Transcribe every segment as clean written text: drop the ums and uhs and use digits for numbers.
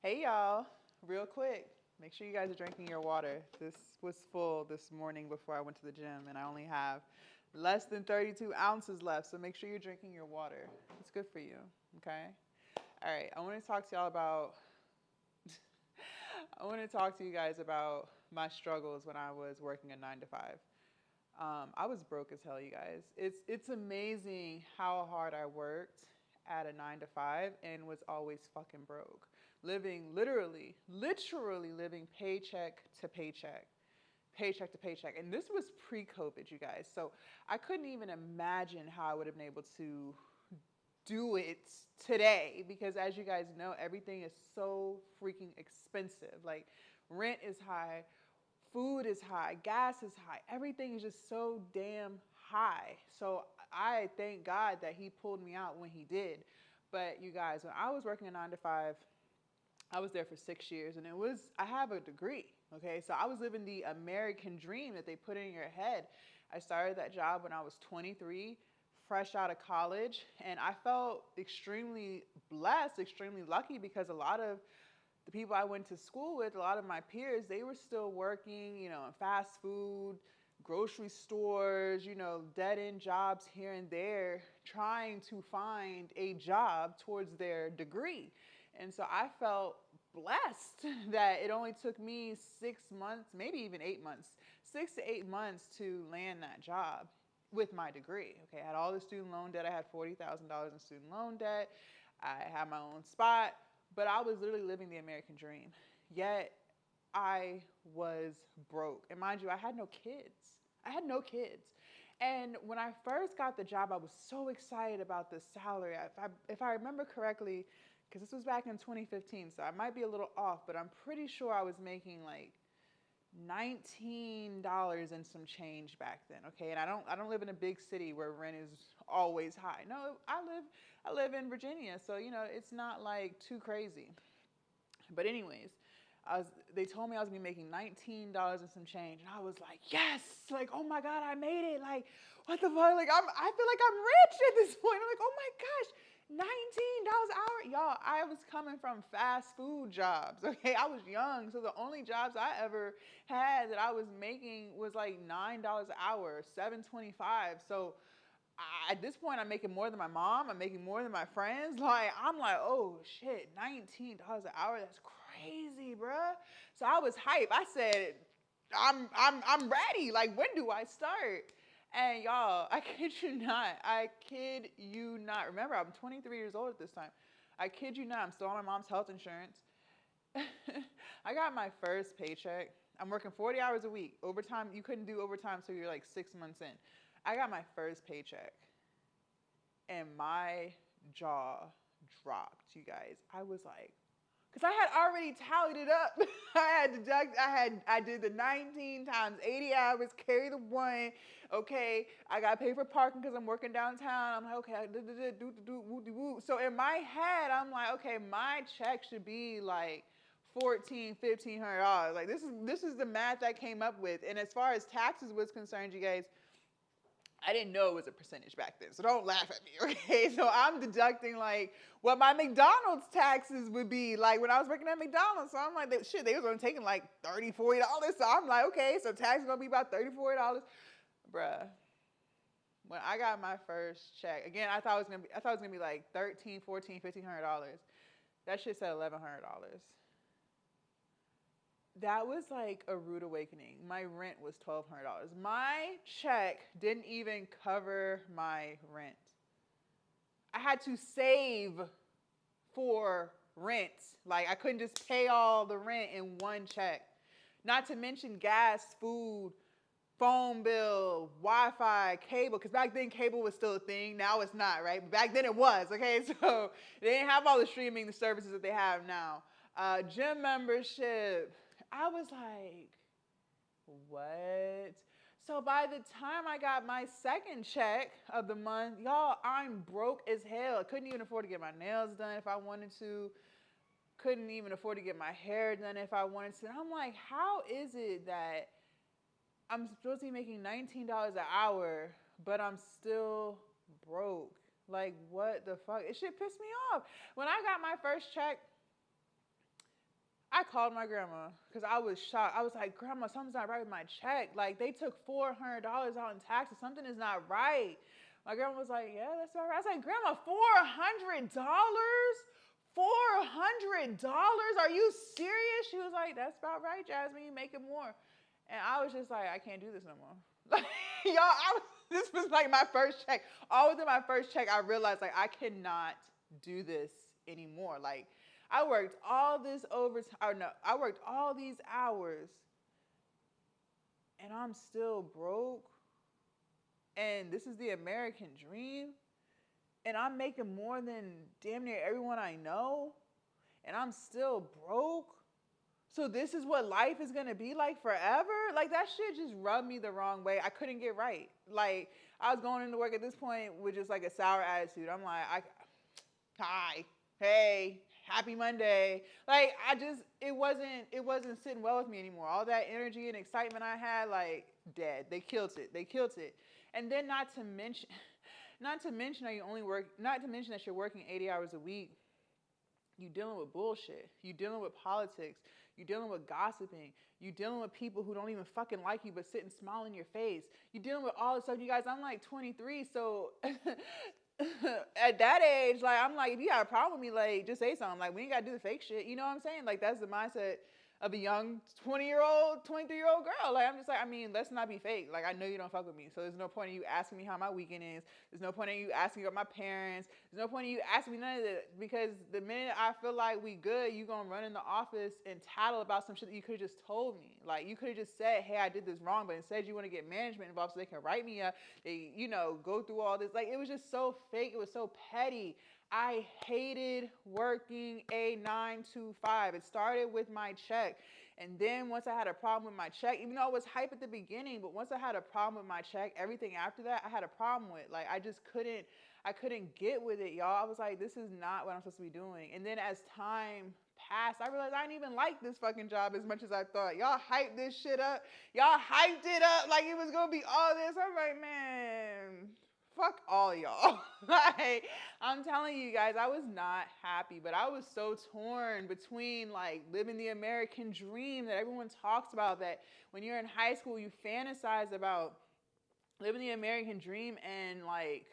Hey y'all, real quick, make sure you guys are drinking your water. This was full this morning before I went to the gym, and I only have less than 32 ounces left, so make sure you're drinking your water. It's good for you, okay? All right, I want to talk to y'all about, I want to talk to you guys about my struggles when I was working a 9 to 5. I was broke as hell, you guys. It's amazing how hard I worked at a 9 to 5 and was always fucking broke. Living literally living paycheck to paycheck. And this was pre-COVID, you guys. So I couldn't even imagine how I would have been able to do it today because as you guys know, everything is so freaking expensive. Like rent is high, food is high, gas is high, everything is just so damn high. So I thank God that He pulled me out when He did. But you guys, when I was working a 9 to 5, I was there for 6 years and I have a degree. Okay, so I was living the American dream that they put in your head. I started that job when I was 23, fresh out of college, and I felt extremely blessed, extremely lucky because a lot of the people I went to school with, a lot of my peers, they were still working, in fast food, grocery stores, dead end jobs here and there, trying to find a job towards their degree. And so I felt blessed that it only took me 6 months, maybe even 8 months, 6 to 8 months to land that job with my degree. Okay, I had all the student loan debt. I had $40,000 in student loan debt. I had my own spot, but I was literally living the American dream. Yet I was broke. And mind you, I had no kids. I had no kids. And when I first got the job, I was so excited about the salary. If I remember correctly, because this was back in 2015, so I might be a little off, but I'm pretty sure I was making like $19 and some change back then. Okay, and I don't live in a big city where rent is always high. No, I live in Virginia, so it's not like too crazy. But anyways, they told me I was gonna be making $19 and some change, and I was like, yes, like oh my god, I made it, like what the fuck, like I feel like I'm rich at this point. I'm like, oh my gosh, $19 an hour, y'all. I was coming from fast food jobs, okay. I was young, so the only jobs I ever had that I was making was like $9 an hour, 7.25. So at this point, I'm making more than my mom. I'm making more than my friends. Like, I'm like, oh shit, $19 an hour. That's crazy, bruh. So I was hype. I said, I'm ready. Like, when do I start? And y'all, I kid you not. I kid you not. Remember, I'm 23 years old at this time. I kid you not. I'm still on my mom's health insurance. I got my first paycheck. I'm working 40 hours a week. Overtime, you couldn't do overtime until you're like 6 months in. I got my first paycheck and my jaw dropped, you guys. I was like, because I had already tallied it up. I did the 19 times 80 hours, carry the one. Okay, I got to pay for parking because I'm working downtown. I'm like, okay, so in my head, I'm like, okay, my check should be like 14, $1,500. Like this is the math I came up with. And as far as taxes was concerned, you guys, I didn't know it was a percentage back then, so don't laugh at me, okay? So I'm deducting like what my McDonald's taxes would be like when I was working at McDonald's. So I'm like, shit, they was only taking like $30, $40. So I'm like, okay, so tax is gonna be about $30, $40. Bruh, when I got my first check, again, I thought it was gonna be like 13, 14, $1,500. That shit said $1,100. That was like a rude awakening. My rent was $1,200. My check didn't even cover my rent. I had to save for rent. Like I couldn't just pay all the rent in one check. Not to mention gas, food, phone bill, Wi-Fi, cable. Because back then cable was still a thing. Now it's not, right? But back then it was. Okay, so they didn't have all the streaming, the services that they have now. Gym membership. I was like, what? So by the time I got my second check of the month, y'all, I'm broke as hell. I couldn't even afford to get my nails done if I wanted to. Couldn't even afford to get my hair done if I wanted to. And I'm like, how is it that I'm supposed to be making $19 an hour, but I'm still broke? Like, what the fuck? It shit pissed me off. When I got my first check, called my grandma because I was shocked. I was like, Grandma, something's not right with my check. Like, they took $400 out in taxes. Something is not right. My grandma was like, yeah, that's all right. I was like, Grandma, $400? $400? Are you serious? She was like, that's about right, Jasmine. You make it more. And I was just like, I can't do this no more. Like, y'all, this was like my first check. All within my first check, I realized like I cannot do this anymore. Like, I worked all this overtime, or no, I worked all these hours and I'm still broke. And this is the American dream. And I'm making more than damn near everyone I know. And I'm still broke. So this is what life is going to be like forever? Like, that shit just rubbed me the wrong way. I couldn't get right. Like, I was going into work at this point with just like a sour attitude. I'm like, hi, hey, happy Monday. Like, it wasn't sitting well with me anymore. All that energy and excitement I had, like, dead. They killed it. And then not to mention that you're working 80 hours a week. You dealing with bullshit. You dealing with politics. You dealing with gossiping. You dealing with people who don't even fucking like you but sit and smile in your face. You dealing with all this stuff. You guys, I'm like 23, so at that age, like, I'm like, if you got a problem with me, like, just say something. Like, we ain't got to do the fake shit. You know what I'm saying? Like, that's the mindset of a young 20-year-old, 23-year-old girl. Like, I'm just like, I mean, let's not be fake. Like, I know you don't fuck with me. So there's no point in you asking me how my weekend is. There's no point in you asking about my parents. There's no point in you asking me none of that. Because the minute I feel like we good, you gonna run in the office and tattle about some shit that you could have just told me. Like, you could have just said, hey, I did this wrong. But instead you want to get management involved so they can write me up. They, go through all this. Like, it was just so fake. It was so petty. I hated working a 9 to 5. It started with my check. And then once I had a problem with my check, even though it was hype at the beginning, but once I had a problem with my check, everything after that I had a problem with. Like, I couldn't get with it, y'all. I was like, this is not what I'm supposed to be doing. And then as time passed, I realized I didn't even like this fucking job as much as I thought. Y'all hyped this shit up. Y'all hyped it up like it was gonna be all this. I'm like, man, fuck all y'all. Like, I'm telling you guys, I was not happy, but I was so torn between like living the American dream that everyone talks about, that when you're in high school you fantasize about living the American dream, and like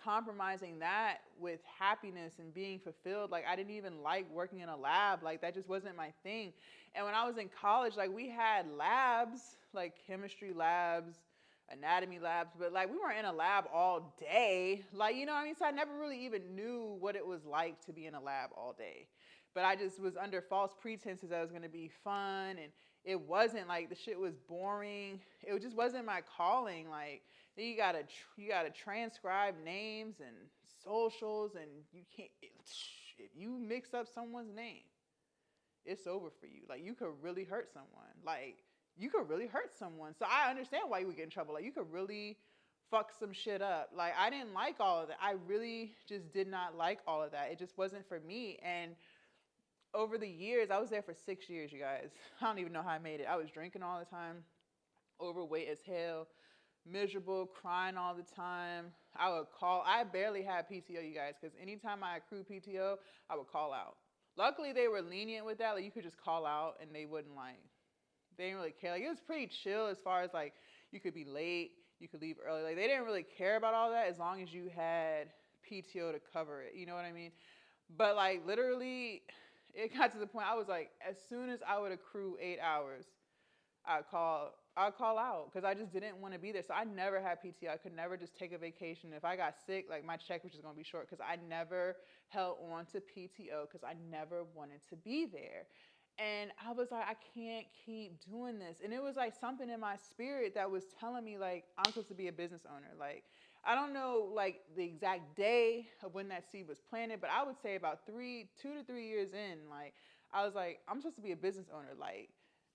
compromising that with happiness and being fulfilled. Like, I didn't even like working in a lab. Like, that just wasn't my thing. And when I was in college, like, we had labs, like chemistry labs, anatomy labs, but like, we weren't in a lab all day. Like, you know what I mean? So I never really even knew what it was like to be in a lab all day. But I just was under false pretenses that it was going to be fun, and it wasn't. Like, the shit was boring. It just wasn't my calling. Like, then you gotta transcribe names and socials, and you can't. If you mix up someone's name, it's over for you. Like, you could really hurt someone. Like, you could really hurt someone. So I understand why you would get in trouble. Like, you could really fuck some shit up. Like, I didn't like all of that. I really just did not like all of that. It just wasn't for me. And over the years, I was there for 6 years, you guys. I don't even know how I made it. I was drinking all the time, overweight as hell, miserable, crying all the time. I barely had PTO, you guys, because anytime I accrued PTO, I would call out. Luckily, they were lenient with that. Like, you could just call out and they wouldn't, like, they didn't really care. Like, it was pretty chill as far as, like, you could be late, you could leave early. Like, they didn't really care about all that as long as you had PTO to cover it. You know what I mean? But, like, literally, it got to the point I was like, as soon as I would accrue 8 hours, I'd call out because I just didn't want to be there. So I never had PTO. I could never just take a vacation. If I got sick, like, my check was just going to be short because I never held on to PTO because I never wanted to be there. And I was like, I can't keep doing this. And it was like something in my spirit that was telling me, like, I'm supposed to be a business owner. Like, I don't know, like, the exact day of when that seed was planted, but I would say about 2 to 3 years in, like, I was like, I'm supposed to be a business owner. Like,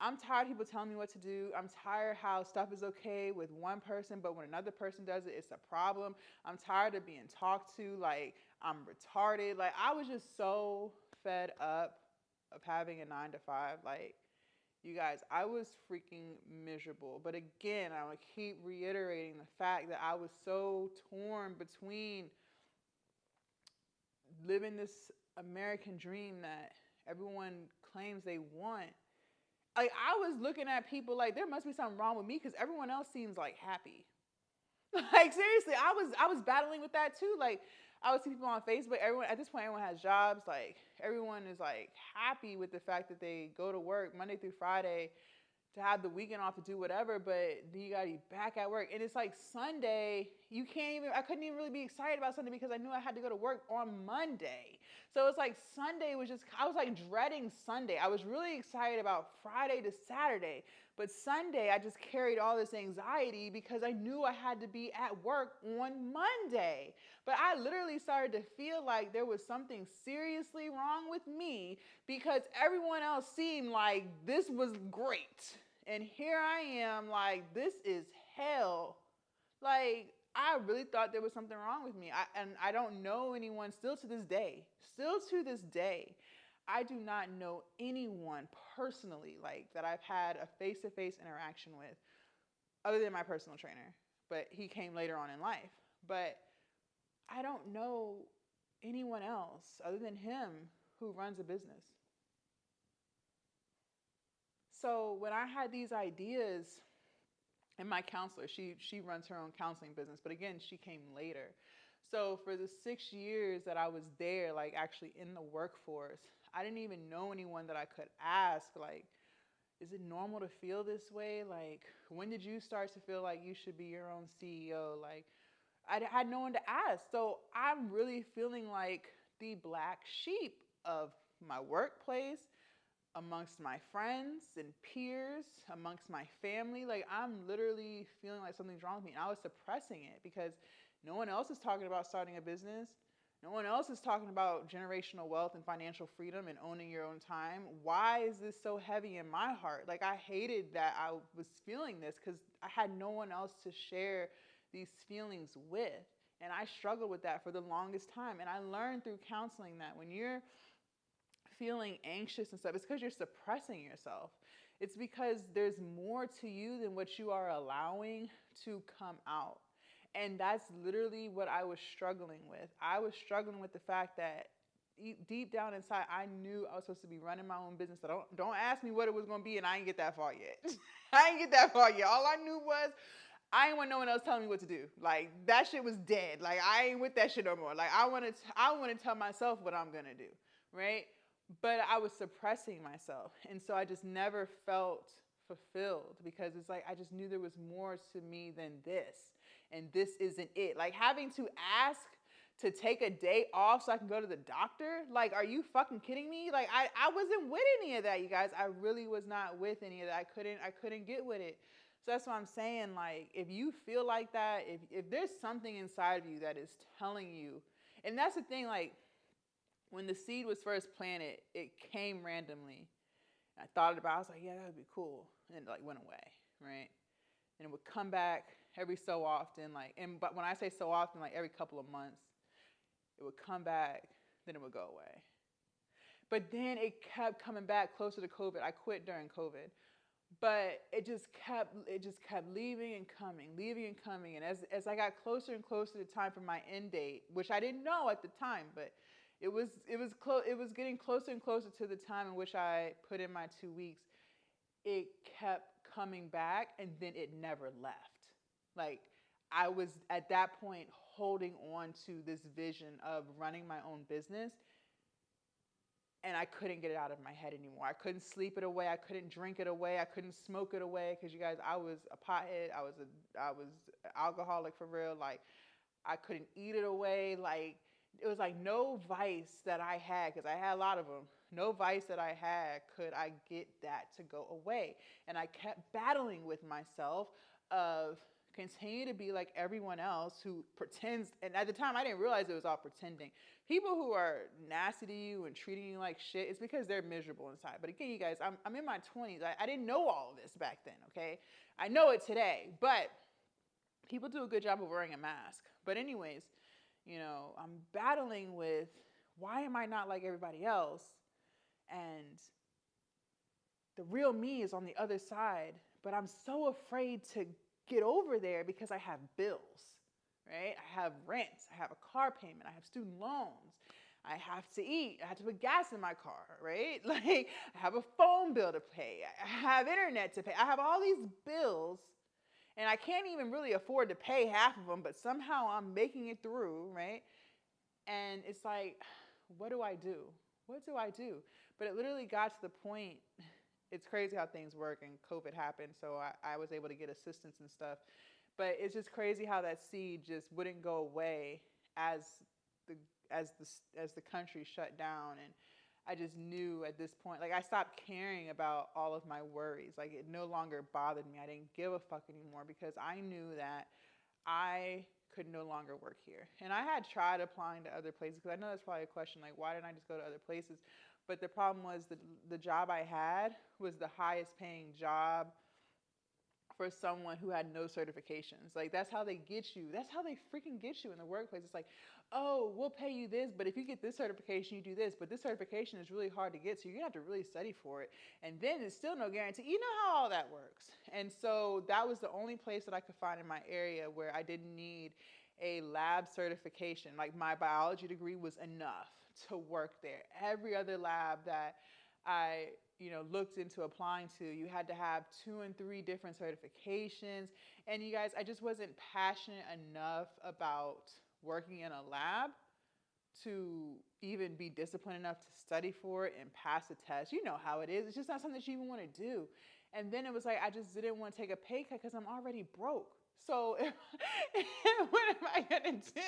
I'm tired of people telling me what to do. I'm tired how stuff is okay with one person, but when another person does it, it's a problem. I'm tired of being talked to like I'm retarded. Like, I was just so fed up of having a 9 to 5. Like, you guys, I was freaking miserable. But again, I would keep reiterating the fact that I was so torn between living this American dream that everyone claims they want. Like, I was looking at people like there must be something wrong with me because everyone else seems like happy. Like, seriously, I was battling with that too. Like, I would see people on Facebook. Everyone at this point, everyone has jobs. Like, everyone is like happy with the fact that they go to work Monday through Friday to have the weekend off to do whatever, but then you gotta be back at work. And it's like Sunday, I couldn't even really be excited about Sunday because I knew I had to go to work on Monday. So it's like Sunday was just, I was like dreading Sunday. I was really excited about Friday to Saturday, but Sunday I just carried all this anxiety because I knew I had to be at work on Monday. But I literally started to feel like there was something seriously wrong with me because everyone else seemed like this was great. And here I am, like, this is hell. Like, I really thought there was something wrong with me. And I don't know anyone still to this day. Still to this day, I do not know anyone personally, like, that I've had a face-to-face interaction with, other than my personal trainer. But he came later on in life. But I don't know anyone else other than him who runs a business. So when I had these ideas, and my counselor, she runs her own counseling business, but again, she came later. So for the 6 years that I was there, like actually in the workforce, I didn't even know anyone that I could ask, like, is it normal to feel this way? Like, when did you start to feel like you should be your own CEO? Like, I had no one to ask. So I'm really feeling like the black sheep of my workplace, amongst my friends and peers, amongst my family. Like, I'm literally feeling like something's wrong with me. And I was suppressing it because no one else is talking about starting a business. No one else is talking about generational wealth and financial freedom and owning your own time. Why is this so heavy in my heart? Like, I hated that I was feeling this because I had no one else to share these feelings with. And I struggled with that for the longest time. And I learned through counseling that when you're feeling anxious and stuff, it's because you're suppressing yourself. It's because there's more to you than what you are allowing to come out. And that's literally what I was struggling with. I was struggling with the fact that deep down inside, I knew I was supposed to be running my own business. So don't ask me what it was going to be, and I ain't get that far yet. I ain't get that far yet. All I knew was I ain't want no one else telling me what to do. Like, that shit was dead. Like, I ain't with that shit no more. Like, I want to tell myself what I'm going to do, right? But I was suppressing myself. And so I just never felt fulfilled because it's like I just knew there was more to me than this. And this isn't it. Like, having to ask to take a day off so I can go to the doctor? Like, are you fucking kidding me? Like, I wasn't with any of that, you guys. I really was not with any of that. I couldn't get with it. So that's what I'm saying. Like, if you feel like that, if there's something inside of you that is telling you, and that's the thing, like, when the seed was first planted, it came randomly. I thought about it, I was like, yeah, that would be cool. And it like went away, right? And it would come back every so often, but when I say so often, like every couple of months, it would come back, then it would go away. But then it kept coming back closer to COVID. I quit during COVID. But it just kept leaving and coming. And as I got closer and closer to time for my end date, which I didn't know at the time, but it was getting closer and closer to the time in which I put in my 2 weeks. It kept coming back, and then it never left. Like, I was at that point holding on to this vision of running my own business, and I couldn't get it out of my head anymore. I couldn't sleep it away. I couldn't drink it away. I couldn't smoke it away because, you guys, I was a pothead. I was an alcoholic for real. Like, I couldn't eat it away. Like, it was like no vice that I had, because I had a lot of them. No vice that I had could I get that to go away. And I kept battling with myself of continue to be like everyone else who pretends. And at the time, I didn't realize it was all pretending. People who are nasty to you and treating you like shit, it's because they're miserable inside. But again, you guys, I'm in my 20s. I didn't know all of this back then, okay? I know it today. But people do a good job of wearing a mask. But anyways, I'm battling with, why am I not like everybody else? And the real me is on the other side, but I'm so afraid to get over there because I have bills, right? I have rent, I have a car payment, I have student loans, I have to eat. I have to put gas in my car, right? Like, I have a phone bill to pay. I have internet to pay. I have all these bills, and I can't even really afford to pay half of them, but somehow I'm making it through, right? And it's like, what do I do? What do I do? But it literally got to the point. It's crazy how things work, and COVID happened, so I was able to get assistance and stuff. But it's just crazy how that seed just wouldn't go away as the as the country shut down. And I just knew at this point, like, I stopped caring about all of my worries. Like, it no longer bothered me. I didn't give a fuck anymore because I knew that I could no longer work here. And I had tried applying to other places because I know that's probably a question, like, why didn't I just go to other places? But the problem was the job I had was the highest paying job for someone who had no certifications. Like, that's how they get you. That's how they freaking get you in the workplace. It's like, oh, we'll pay you this, but if you get this certification, you do this. But this certification is really hard to get, so you're gonna have to really study for it. And then it's still no guarantee. You know how all that works. And so that was the only place that I could find in my area where I didn't need a lab certification. Like, my biology degree was enough to work there. Every other lab that I looked into applying to, you had to have 2 and 3 different certifications. And you guys, I just wasn't passionate enough about working in a lab to even be disciplined enough to study for it and pass a test. You know how it is. It's just not something that you even want to do. And then it was like, I just didn't want to take a pay cut because I'm already broke. So what am I gonna do?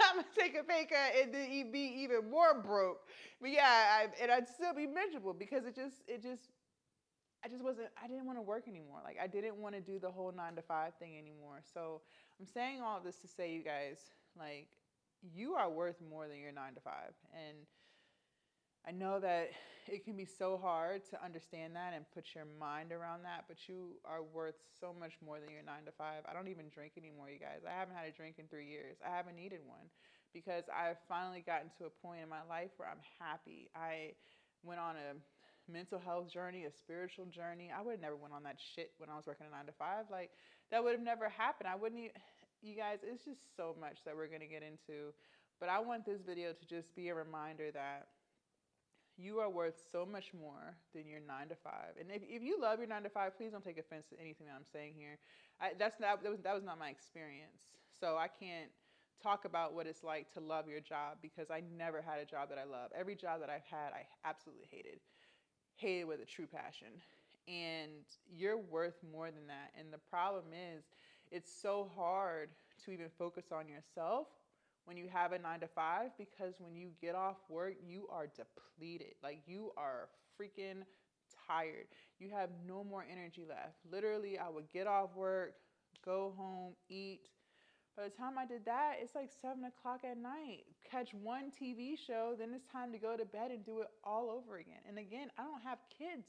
I'm gonna take a pay cut and then be even more broke. But yeah, and I'd still be miserable because I just wasn't. I didn't want to work anymore. Like, I didn't want to do the whole 9 to 5 thing anymore. So I'm saying all this to say, you guys, like, you are worth more than your 9 to 5, and I know that it can be so hard to understand that and put your mind around that, but you are worth so much more than your 9 to 5. I don't even drink anymore, you guys. I haven't had a drink in 3 years. I haven't needed one because I've finally gotten to a point in my life where I'm happy. I went on a mental health journey, a spiritual journey. I would have never went on that shit when I was working a 9 to 5. Like, that would have never happened. I wouldn't even, you guys, it's just so much that we're going to get into. But I want this video to just be a reminder that you are worth so much more than your 9 to 5. And if you love your 9 to 5, please don't take offense to anything that I'm saying here. That was not my experience. So I can't talk about what it's like to love your job because I never had a job that I love. Every job that I've had, I absolutely hated. Hated with a true passion. And you're worth more than that. And the problem is, it's so hard to even focus on yourself when you have a 9 to 5 because when you get off work, you are depleted. Like, you are freaking tired. You have no more energy left. Literally, I would get off work, go home, eat. By the time I did that, it's like 7 o'clock at night. Catch one TV show, then it's time to go to bed and do it all over again. And again, I don't have kids.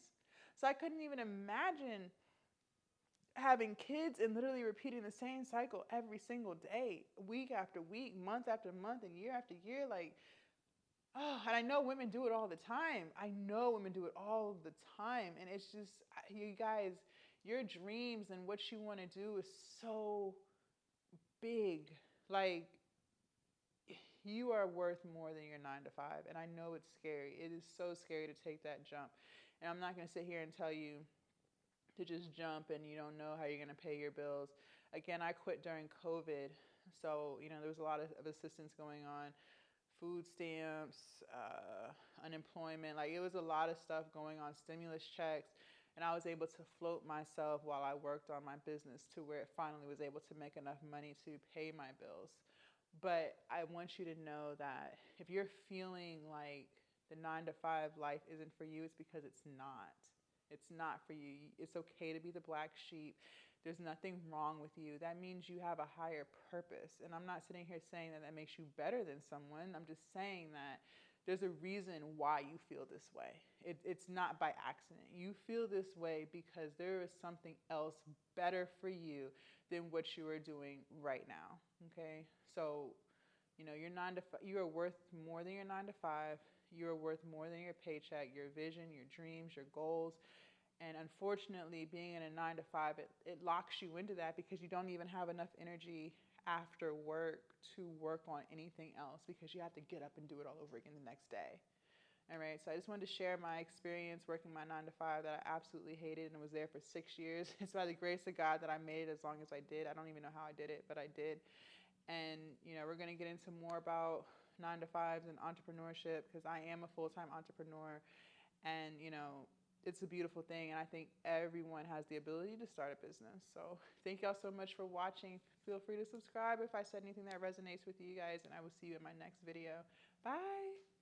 So I couldn't even imagine having kids and literally repeating the same cycle every single day, week after week, month after month, and year after year. Like, oh, and I know women do it all the time. I know women do it all the time. And it's just, you guys, your dreams and what you want to do is so big. Like, you are worth more than your 9 to 5. And I know it's scary. It is so scary to take that jump. And I'm not going to sit here and tell you to just jump and you don't know how you're going to pay your bills. Again, I quit during COVID. So, there was a lot of assistance going on, food stamps, unemployment. Like, it was a lot of stuff going on, stimulus checks. And I was able to float myself while I worked on my business to where it finally was able to make enough money to pay my bills. But I want you to know that if you're feeling like the 9 to 5 life isn't for you, it's because it's not. It's not for you. It's okay to be the black sheep. There's nothing wrong with you. That means you have a higher purpose. And I'm not sitting here saying that makes you better than someone. I'm just saying that there's a reason why you feel this way. It's not by accident. You feel this way because there is something else better for you than what you are doing right now. Okay? So, your 9 to 5, you are worth more than your 9 to 5. You are worth more than your paycheck, your vision, your dreams, your goals. And unfortunately, being in a 9 to 5, it locks you into that because you don't even have enough energy after work to work on anything else because you have to get up and do it all over again the next day. All right, so I just wanted to share my experience working my 9 to 5 that I absolutely hated and was there for 6 years. It's by the grace of God that I made it as long as I did. I don't even know how I did it, but I did. And, we're going to get into more about 9 to 5s and entrepreneurship because I am a full-time entrepreneur. And, it's a beautiful thing. And I think everyone has the ability to start a business. So thank y'all so much for watching. Feel free to subscribe if I said anything that resonates with you guys. And I will see you in my next video. Bye.